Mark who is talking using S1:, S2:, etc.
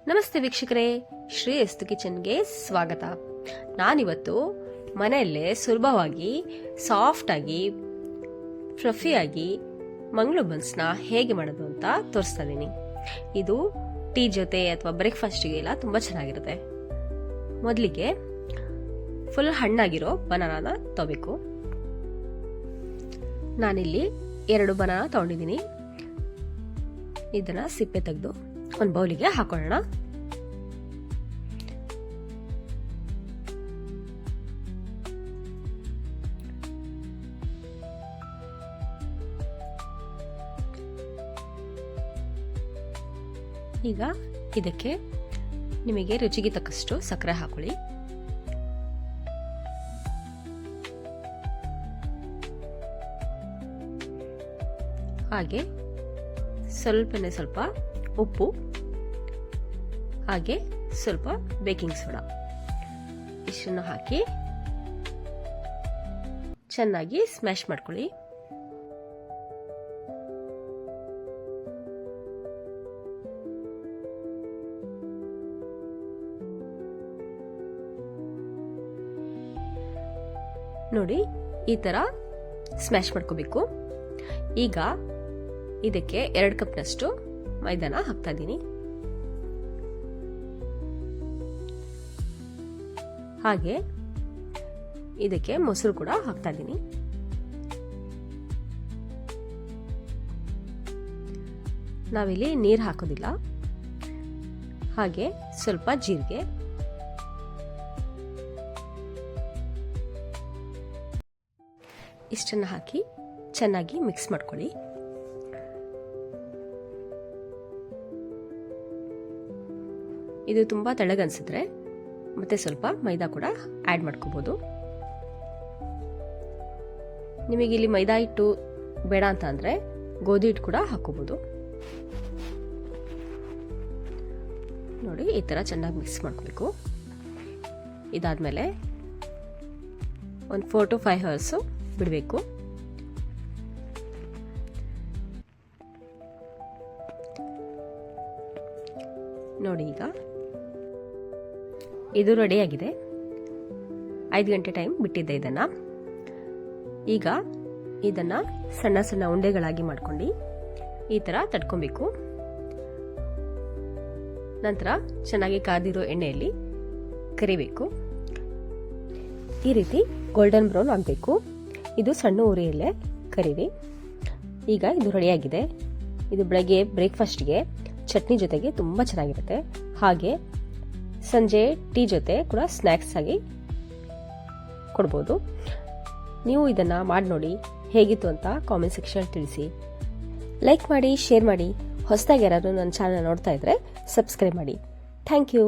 S1: ನಮಸ್ತೆ ವೀಕ್ಷಕರೇ, ಶ್ರೀ ಎಸ್ತು ಕಿಚನ್ಗೆ ಸ್ವಾಗತ. ನಾನಿವತ್ತು ಮನೆಯಲ್ಲೇ ಸುಲಭವಾಗಿ ಸಾಫ್ಟಾಗಿ ಫ್ಲಫಿಯಾಗಿ ಮಂಗಳೂರು ಬನ್ಸ್ನ ಹೇಗೆ ಮಾಡೋದು ಅಂತ ತೋರಿಸ್ತಾ ಇದ್ದೀನಿ. ಇದು ಟೀ ಜೊತೆ ಅಥವಾ ಬ್ರೇಕ್ಫಾಸ್ಟ್ಗೆ ಎಲ್ಲ ತುಂಬ ಚೆನ್ನಾಗಿರುತ್ತೆ. ಮೊದಲಿಗೆ ಫುಲ್ ಹಣ್ಣಾಗಿರೋ ಬನಾನಾನ ತಗೋಬೇಕು. ನಾನಿಲ್ಲಿ 2 ಬನಾನಾ ತಗೊಂಡಿದ್ದೀನಿ. ಇದನ್ನ ಸಿಪ್ಪೆ ತೆಗೆದು ಒಂದು ಬೌಲಿಗೆ ಹಾಕೊಳ್ಳೋಣ. ಈಗ ಇದಕ್ಕೆ ನಿಮಗೆ ರುಚಿಗೆ ತಕ್ಕಷ್ಟು ಸಕ್ಕರೆ ಹಾಕೊಳ್ಳಿ. ಹಾಗೆ ಸ್ವಲ್ಪ ಉಪ್ಪು, ಹಾಗೆ ಸ್ವಲ್ಪ ಬೇಕಿಂಗ್ ಸೋಡಾ ಇಷ್ಟನ್ನು ಹಾಕಿ ಚೆನ್ನಾಗಿ ಸ್ಮ್ಯಾಶ್ ಮಾಡ್ಕೊಳ್ಳಿ. ನೋಡಿ, ಈ ತರ ಸ್ಮ್ಯಾಶ್ ಮಾಡ್ಕೋಬೇಕು. ಈಗ ಇದಕ್ಕೆ 2 ಕಪ್ನಷ್ಟು ಮೈದಾನ ಹಾಕ್ತಾ ಇದ್ದೀನಿ. ಹಾಗೆ ಇದಕ್ಕೆ ಮೊಸರು ಕೂಡ ಹಾಕ್ತಾ ಇದ್ದೀನಿ. ನಾವಿಲ್ಲಿ ನೀರು ಹಾಕೋದಿಲ್ಲ. ಹಾಗೆ ಸ್ವಲ್ಪ ಜೀರಿಗೆ, ಇಷ್ಟನ್ನು ಹಾಕಿ ಚೆನ್ನಾಗಿ ಮಿಕ್ಸ್ ಮಾಡ್ಕೊಳ್ಳಿ. ಇದು ತುಂಬಾ ತೆಳ್ಳಗನ್ಸಿದ್ರೆ ಮತ್ತೆ ಸ್ವಲ್ಪ ಮೈದಾ ಕೂಡ ಆಡ್ ಮಾಡ್ಕೋಬಹುದು. ನಿಮಗೆ ಇಲ್ಲಿ ಮೈದಾ ಹಿಟ್ಟು ಬೇಡ ಅಂತ ಅಂದ್ರೆ ಗೋಧಿ ಹಿಟ್ಟು ಕೂಡ ಹಾಕೋಬಹುದು. ನೋಡಿ, ಈ ತರ ಚೆನ್ನಾಗಿ ಮಿಕ್ಸ್ ಮಾಡ್ಕೋಬೇಕು. ಇದಾದ್ಮೇಲೆ ಒಂದು 4 to 5 hours ಬಿಡಬೇಕು. ನೋಡಿ, ಈಗ ಇದು ರೆಡಿ ಆಗಿದೆ. 5 ಗಂಟೆ ಟೈಮ್ ಬಿಟ್ಟಿದ್ದೆ ಇದನ್ನ. ಈಗ ಇದನ್ನ ಸಣ್ಣ ಸಣ್ಣ ಉಂಡೆಗಳಾಗಿ ಮಾಡ್ಕೊಂಡು ಈ ತರ ತಡ್ಕೊಬೇಕು. ನಂತರ ಚೆನ್ನಾಗಿ ಕಾದಿರೋ ಎಣ್ಣೆಯಲ್ಲಿ ಕರಿಬೇಕು. ಈ ರೀತಿ ಗೋಲ್ಡನ್ ಬ್ರೌನ್ ಆಗಬೇಕು. ಇದು ಸಣ್ಣ ಉರಿಯಲ್ಲೇ ಕರಿವಿ. ಈಗ ಇದು ರೆಡಿಯಾಗಿದೆ. ಇದು ಬೆಳಗ್ಗೆ ಬ್ರೇಕ್ಫಾಸ್ಟ್ಗೆ ಚಟ್ನಿ ಜೊತೆಗೆ ತುಂಬ ಚೆನ್ನಾಗಿರುತ್ತೆ. ಹಾಗೆ ಸಂಜೆ ಟೀ ಜೊತೆ ಕೂಡ ಸ್ನ್ಯಾಕ್ಸ್ ಆಗಿ ಕೊಡ್ಬೋದು. ನೀವು ಇದನ್ನ ಮಾಡಿ ನೋಡಿ, ಹೇಗಿತ್ತು ಅಂತ ಕಾಮೆಂಟ್ ಸೆಕ್ಷನ್ ತಿಳಿಸಿ. ಲೈಕ್ ಮಾಡಿ, ಶೇರ್ ಮಾಡಿ. ಹೊಸದಾಗಿ ಯಾರಾದರೂ ನನ್ನ ಚಾನಲ್ ನೋಡ್ತಾ ಇದ್ರೆ ಸಬ್ಸ್ಕ್ರೈಬ್ ಮಾಡಿ. Thank you.